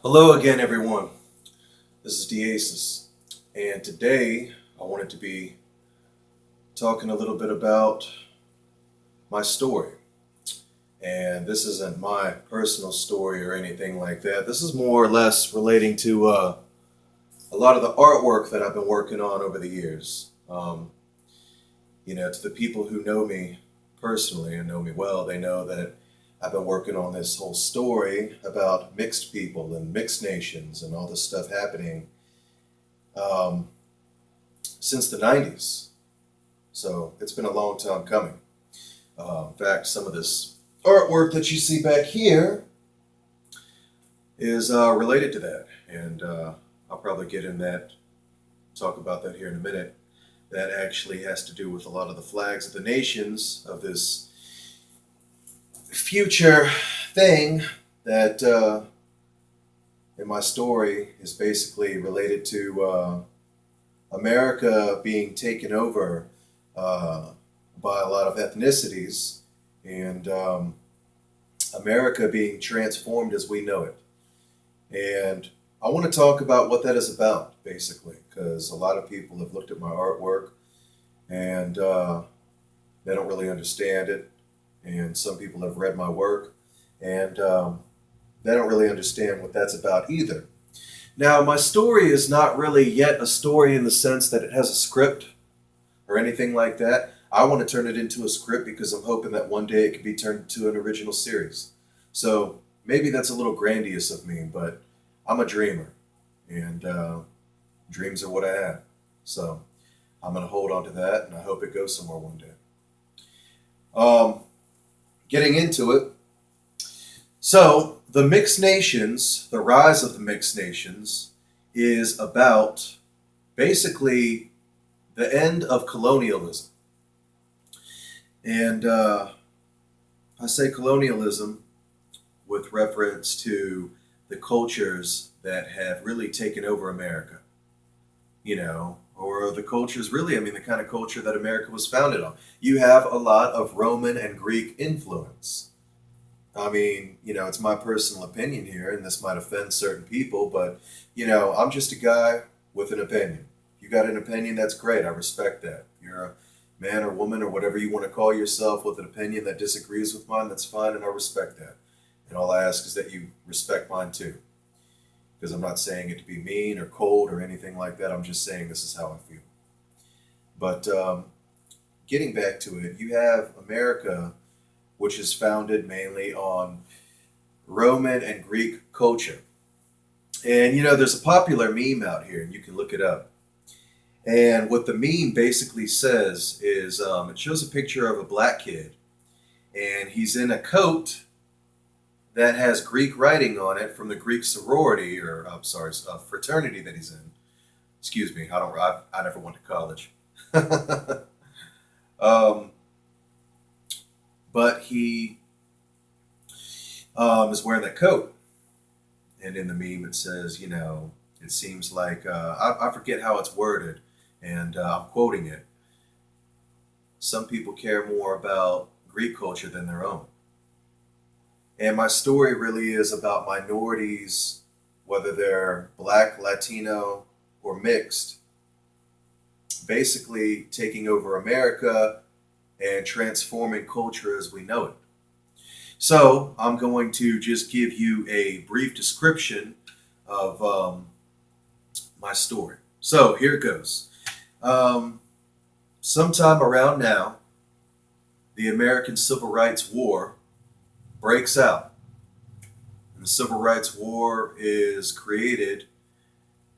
Hello again, everyone. This is Deasis, and today I wanted to be talking a little bit about my story. And this isn't my personal story or anything like that. This is more or less relating to a lot of the artwork that I've been working on over the years. To the people who know me personally and know me well, they know that I've been working on this whole story about mixed people and mixed nations and all this stuff happening um, since the 90s. So it's been a long time coming. In fact, some of this artwork that you see back here is related to that. And I'll probably get in that, talk about that here in a minute. That actually has to do with a lot of the flags of the nations of this future thing that in my story is basically related to America being taken over by a lot of ethnicities and America being transformed as we know it. And I want to talk about what that is about, basically, because a lot of people have looked at my artwork and they don't really understand it. And some people have read my work and they don't really understand what that's about either. Now, my story is not really yet a story in the sense that it has a script or anything like that. I want to turn it into a script because I'm hoping that one day it could be turned into an original series. So maybe that's a little grandiose of me, but I'm a dreamer, and dreams are what I have. So I'm going to hold on to that, and I hope it goes somewhere one day. Um, Getting into it. So, the mixed nations, the rise of the mixed nations, is about basically the end of colonialism. And I say colonialism with reference to the cultures that have really taken over America, or the cultures really, I mean, the kind of culture that America was founded on. You have a lot of Roman and Greek influence. I mean, it's my personal opinion here, and this might offend certain people, but, I'm just a guy with an opinion. You got an opinion, that's great. I respect that. You're a man or woman or whatever you want to call yourself with an opinion that disagrees with mine, that's fine, and I respect that. And all I ask is that you respect mine too. Because I'm not saying it to be mean or cold or anything like that. I'm just saying this is how I feel. But getting back to it, you have America, which is founded mainly on Roman and Greek culture. And there's a popular meme out here, and you can look it up. And what the meme basically says is it shows a picture of a black kid, and he's in a coat that has Greek writing on it from the Greek sorority, or I'm sorry, fraternity that he's in. Excuse me, I never went to college. um, but he is wearing that coat. And in the meme, it says, it seems like, I forget how it's worded, and I'm quoting it. Some people care more about Greek culture than their own. And my story really is about minorities, whether they're black, Latino, or mixed, basically taking over America and transforming culture as we know it. So I'm going to just give you a brief description of my story. So here it goes. Sometime around now, the American Civil Rights War breaks out. And the Civil Rights War is created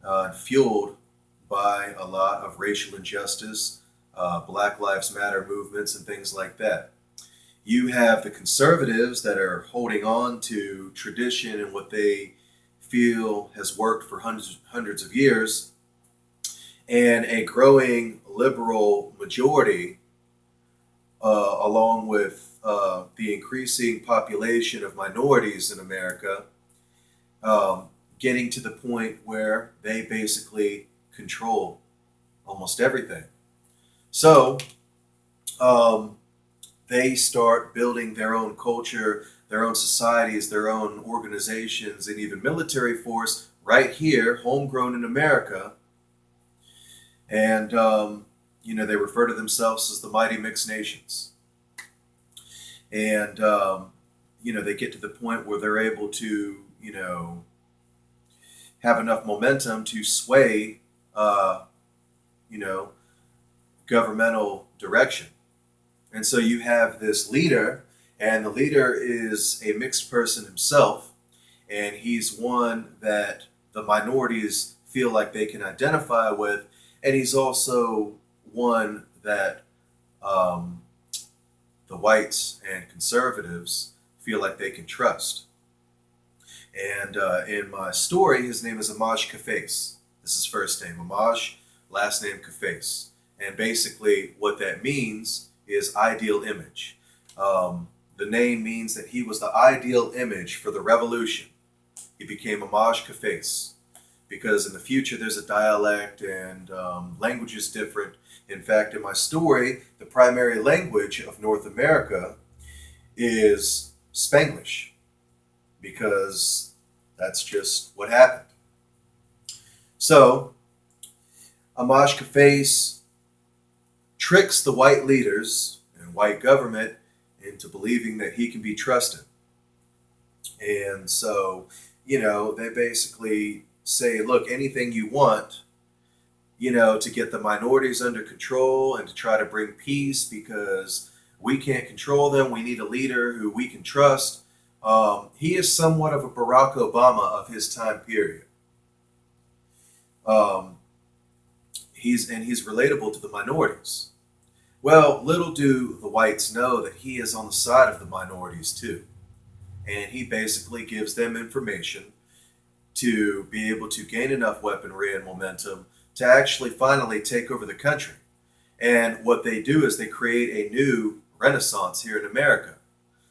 and fueled by a lot of racial injustice, Black Lives Matter movements, and things like that. You have the conservatives that are holding on to tradition and what they feel has worked for hundreds of years, and a growing liberal majority, along with the increasing population of minorities in America, getting to the point where they basically control almost everything. So, they start building their own culture, their own societies, their own organizations, and even military force right here, homegrown in America. And, they refer to themselves as the mighty mixed nations. And, they get to the point where they're able to, have enough momentum to sway, you know, governmental direction. And so you have this leader, and the leader is a mixed person himself, and he's one that the minorities feel like they can identify with, and he's also one that the whites and conservatives feel like they can trust. And in my story, his name is Amaj Kafes. This is his first name, Amaj, last name Kafes. And basically what that means is ideal image. The name means that he was the ideal image for the revolution. He became Amaj Kafes because in the future there's a dialect and language is different. In fact, in my story, the primary language of North America is Spanglish because that's just what happened. So, Amaj Kafes tricks the white leaders and white government into believing that he can be trusted. And so, they basically say, look, anything you want, to get the minorities under control and to try to bring peace because we can't control them. We need a leader who we can trust. He is somewhat of a Barack Obama of his time period. He's relatable to the minorities. Well, little do the whites know that he is on the side of the minorities too. And he basically gives them information to be able to gain enough weaponry and momentum to actually finally take over the country. And what they do is they create a new renaissance here in America.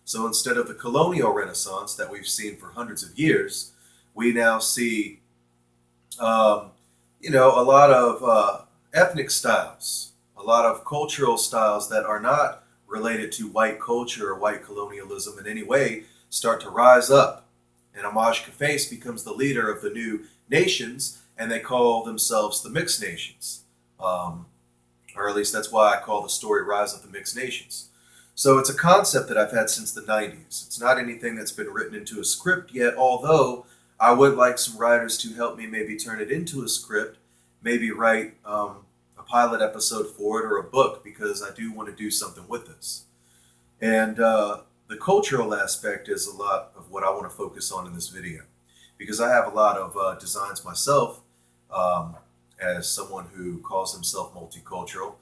So instead of the colonial renaissance that we've seen for hundreds of years, we now see, a lot of ethnic styles, a lot of cultural styles that are not related to white culture or white colonialism in any way start to rise up. And Amaj Kafes becomes the leader of the new nations, and they call themselves the mixed nations. Or at least that's why I call the story Rise of the Mixed Nations. So it's a concept that I've had since the 90s. It's not anything that's been written into a script yet, although I would like some writers to help me maybe turn it into a script, maybe write a pilot episode for it or a book, because I do want to do something with this. And the cultural aspect is a lot of what I want to focus on in this video, because I have a lot of designs myself as someone who calls himself multicultural.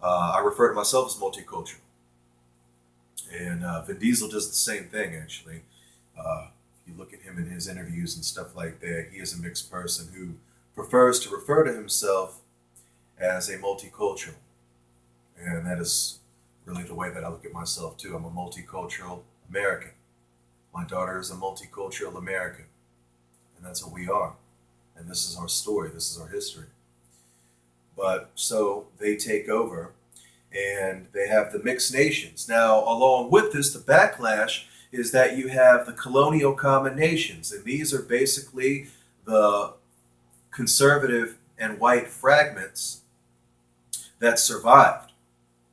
I refer to myself as multicultural. And Vin Diesel does the same thing, actually. If you look at him in his interviews and stuff like that, he is a mixed person who prefers to refer to himself as a multicultural. And that is really the way that I look at myself, too. I'm a multicultural American. My daughter is a multicultural American. And that's what we are. And this is our story. This is our history. But so they take over and they have the mixed nations. Now, along with this, the backlash is that you have the colonial common nations. And these are basically the conservative and white fragments that survived.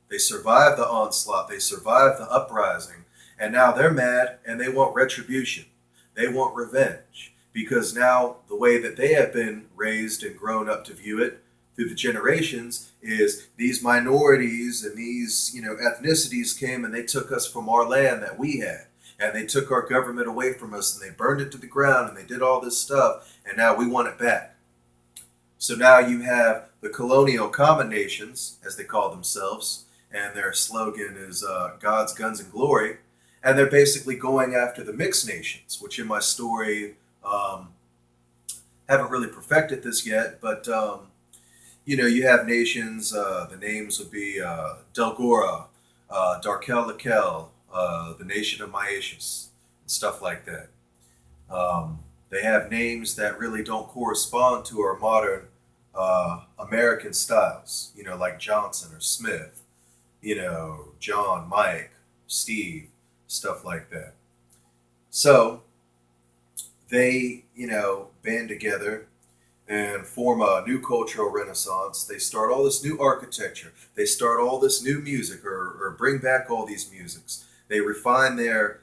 They survived the onslaught. They survived the uprising. And now they're mad and they want retribution. They want revenge. Because now the way that they have been raised and grown up to view it through the generations is these minorities and these, ethnicities came and they took us from our land that we had. And they took our government away from us and they burned it to the ground and they did all this stuff. And now we want it back. So now you have the colonial common nations, as they call themselves, and their slogan is God's Guns and Glory. And they're basically going after the mixed nations, which in my story, haven't really perfected this yet, but you have nations. The names would be Delgora, Darkel Lakel, the nation of Mauritius, and stuff like that. They have names that really don't correspond to our modern American styles. Like Johnson or Smith. John, Mike, Steve, stuff like that. So they, band together and form a new cultural renaissance. They start all this new architecture. They start all this new music, or bring back all these musics. They refine their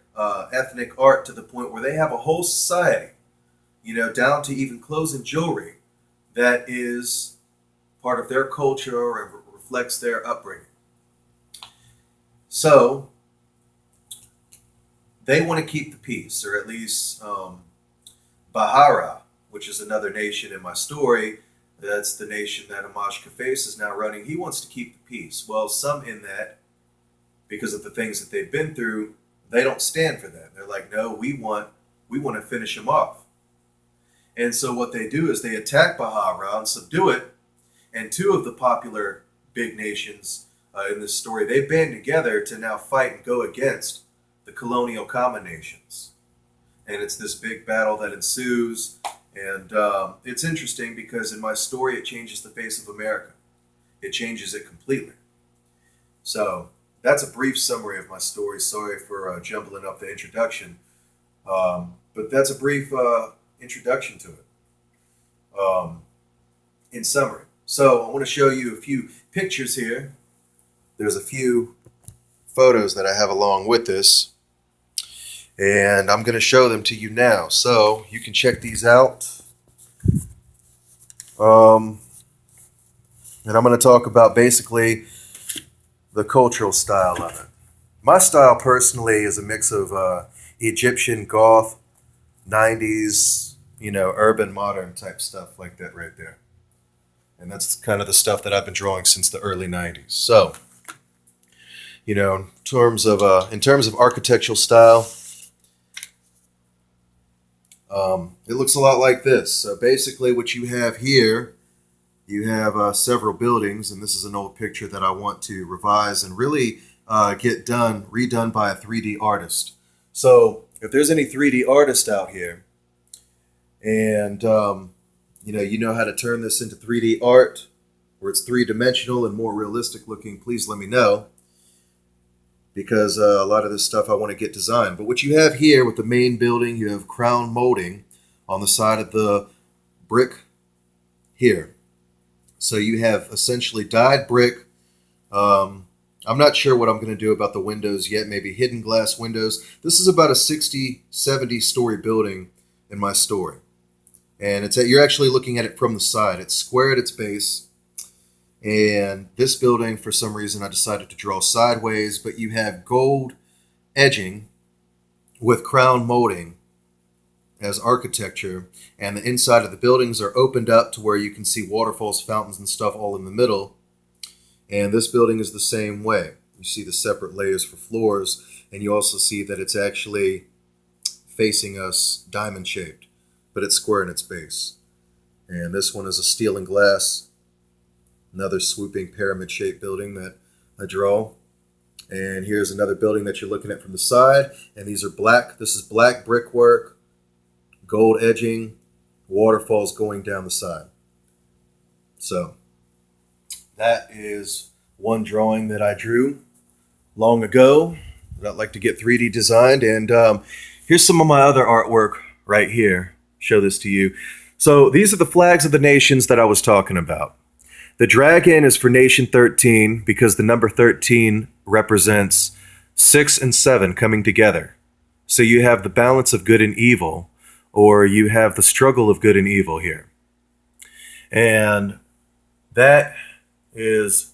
ethnic art to the point where they have a whole society, down to even clothes and jewelry that is part of their culture and reflects their upbringing. So they want to keep the peace, or at least Bahara, which is another nation in my story. That's the nation that Amash Kafes is now running. He wants to keep the peace. Well, some in that, because of the things that they've been through, they don't stand for that. They're like, no, we want to finish him off. And so what they do is they attack Bahara and subdue it. And two of the popular big nations in this story, they band together to now fight and go against the colonial common nations. And it's this big battle that ensues. And it's interesting because in my story, it changes the face of America. It changes it completely. So that's a brief summary of my story. Sorry for jumbling up the introduction. But that's a brief introduction to it. In summary. So I want to show you a few pictures here. There's a few photos that I have along with this. And I'm going to show them to you now. So you can check these out. And I'm going to talk about basically the cultural style of it. My style personally is a mix of Egyptian, goth, 90s, urban, modern type stuff like that right there. And that's kind of the stuff that I've been drawing since the early 90s. So, in terms of architectural style, it looks a lot like this. So basically what you have here, you have several buildings, and this is an old picture that I want to revise and really get redone by a 3D artist. So if there's any 3D artist out here, and you know how to turn this into 3D art, where it's three-dimensional and more realistic looking, please let me know. Because a lot of this stuff I want to get designed. But what you have here with the main building, you have crown molding on the side of the brick here. So you have essentially dyed brick. I'm not sure what I'm going to do about the windows yet, maybe hidden glass windows. This is about a 60, 70 story building in my story. And you're actually looking at it from the side. It's square at its base. And this building, for some reason, I decided to draw sideways, but you have gold edging with crown molding as architecture, and the inside of the buildings are opened up to where you can see waterfalls, fountains, and stuff all in the middle. And this building is the same way. You see the separate layers for floors, and you also see that it's actually facing us diamond-shaped, but it's square in its base. And this one is a steel and glass. Another swooping pyramid-shaped building that I draw. And here's another building that you're looking at from the side. And these are black. This is black brickwork, gold edging, waterfalls going down the side. So that is one drawing that I drew long ago that I'd like to get 3D designed. And here's some of my other artwork right here. Show this to you. So these are the flags of the nations that I was talking about. The dragon is for nation 13 because the number 13 represents 6 and 7 coming together. So you have the balance of good and evil, or you have the struggle of good and evil here. And that is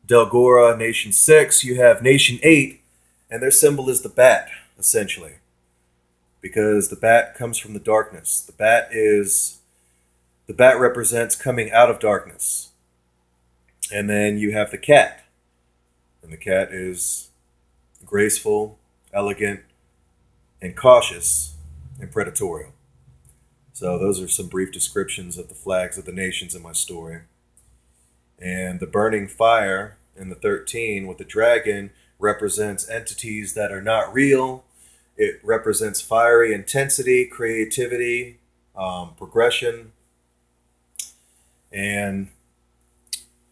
Delgora, nation 6. You have nation 8, and their symbol is the bat, essentially, because the bat comes from the darkness. The bat represents coming out of darkness. And then you have the cat. And the cat is graceful, elegant, and cautious and predatorial. So those are some brief descriptions of the flags of the nations in my story. And the burning fire in the 13 with the dragon represents entities that are not real. It represents fiery intensity, creativity, progression, and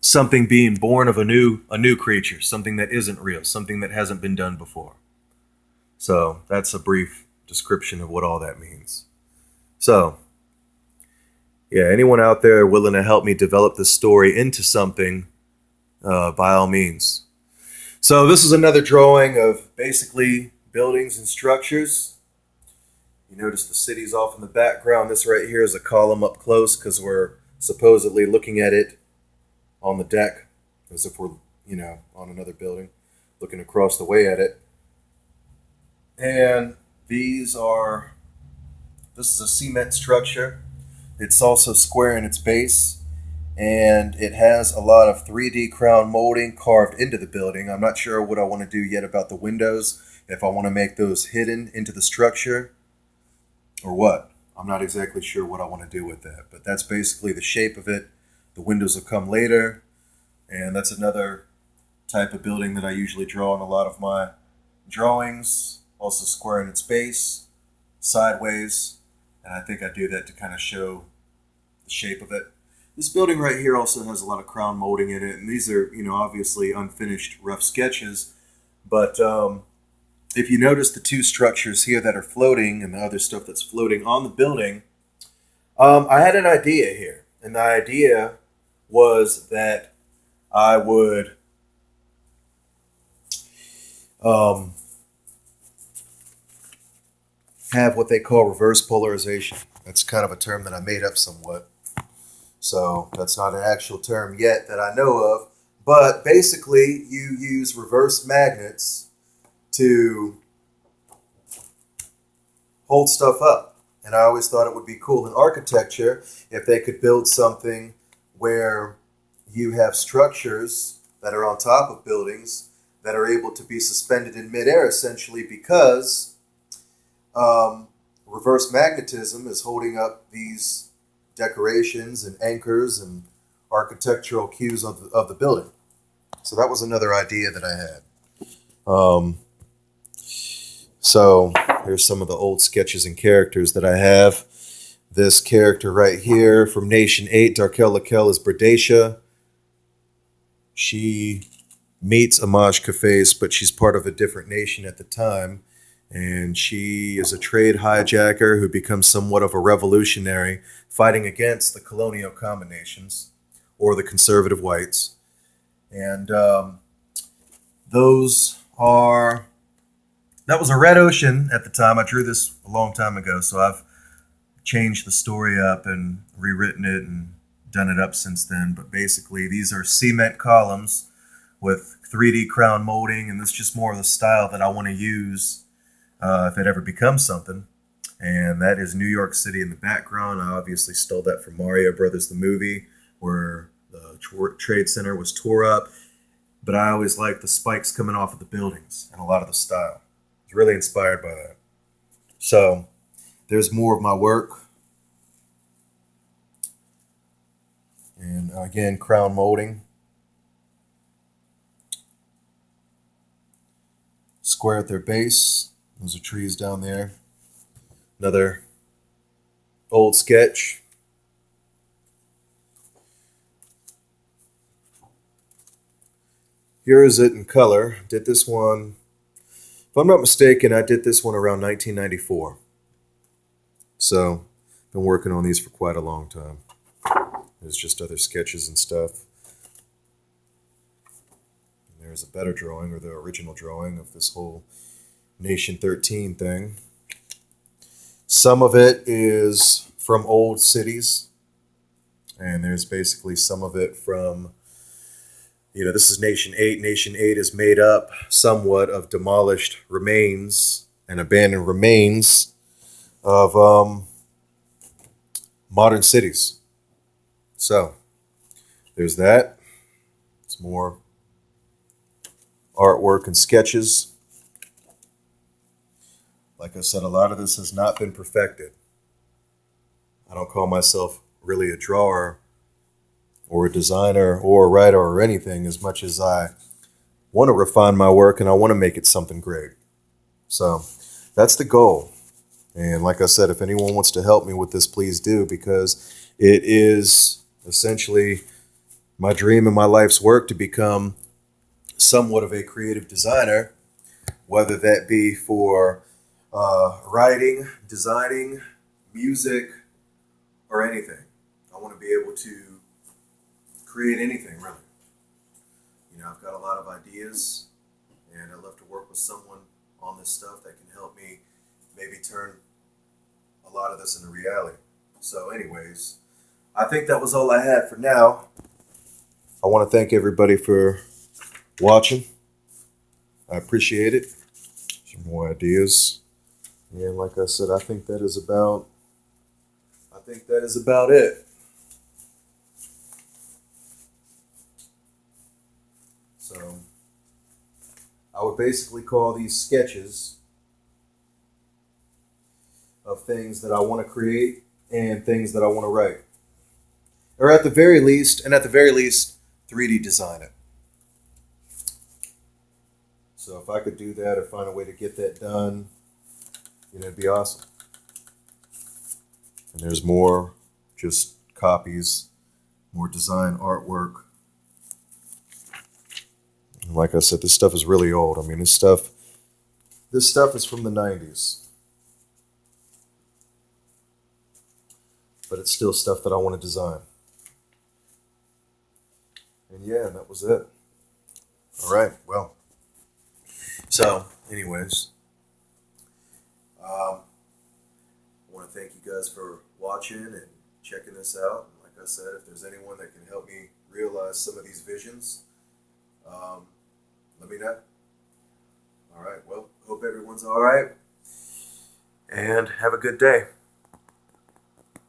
something being born of a new creature, something that isn't real, something that hasn't been done before. So that's a brief description of what all that means. So, yeah, anyone out there willing to help me develop this story into something, by all means. So, this is another drawing of basically buildings and structures. You notice the city's off in the background. This right here is a column up close because we're supposedly looking at it on the deck as if we're, on another building, looking across the way at it. And this is a cement structure. It's also square in its base, and it has a lot of 3D crown molding carved into the building. I'm not sure what I want to do yet about the windows, if I want to make those hidden into the structure or what. I'm not exactly sure what I want to do with that, but that's basically the shape of it. The windows will come later, and that's another type of building that I usually draw in a lot of my drawings. Also square in its base, sideways, and I think I do that to kind of show the shape of it. This building right here also has a lot of crown molding in it, and these are, obviously unfinished rough sketches, but if you notice the two structures here that are floating and the other stuff that's floating on the building, I had an idea here, and the idea was that I would have what they call reverse polarization. That's kind of a term that I made up somewhat. So that's not an actual term yet that I know of. But basically, you use reverse magnets to hold stuff up. And I always thought it would be cool in architecture if they could build something where you have structures that are on top of buildings that are able to be suspended in midair, essentially because reverse magnetism is holding up these decorations and anchors and architectural cues of the building. So that was another idea that I had. So here's some of the old sketches and characters that I have. This character right here from Nation 8, Darkel Lakel, is Berdacia. She meets Amaj Kafes, but she's part of a different nation at the time. And she is a trade hijacker who becomes somewhat of a revolutionary, fighting against the colonial combinations or the conservative whites. And that was a red ocean at the time. I drew this a long time ago, so I've changed the story up and rewritten it and done it up since then. But basically, these are cement columns with 3D crown molding, and this is just more of the style that I want to use if it ever becomes something. And that is New York City in the background. I obviously stole that from Mario Brothers, the movie, where the Trade Center was tore up. But I always liked the spikes coming off of the buildings and a lot of the style. I was really inspired by that. So there's more of my work. And again, crown molding. Square at their base. Those are trees down there. Another old sketch. Here is it in color. Did this one, if I'm not mistaken, I did this one around 1994. So, been working on these for quite a long time. There's just other sketches and stuff. And there's a better drawing, or the original drawing of this whole Nation 13 thing. Some of it is from old cities, and there's basically some of it from, this is Nation 8. Nation 8 is made up somewhat of demolished remains and abandoned remains of modern cities. So there's that. It's more artwork and sketches. Like I said, a lot of this has not been perfected. I don't call myself really a drawer or a designer or a writer or anything, as much as I want to refine my work and I want to make it something great. So that's the goal. And like I said, if anyone wants to help me with this, please do, because it is essentially my dream and my life's work to become somewhat of a creative designer, whether that be for writing, designing, music, or anything. I want to be able to create anything, really. I've got a lot of ideas, and I'd love to work with someone on this stuff that can help me maybe turn a lot of this into reality. So, anyways, I think that was all I had for now. I want to thank everybody for watching. I appreciate it. Some more ideas. And like I said, I think that is about it. So I would basically call these sketches of things that I want to create and things that I want to write. Or at the very least, 3D design it. So if I could do that or find a way to get that done, it'd be awesome. And there's more just copies, more design artwork. And like I said, this stuff is really old. I mean, this stuff is from the 90s. But it's still stuff that I want to design. And yeah, that was it. All right, well. So, anyways, I want to thank you guys for watching and checking this out. Like I said, if there's anyone that can help me realize some of these visions, let me know. All right, well, hope everyone's all right, and have a good day.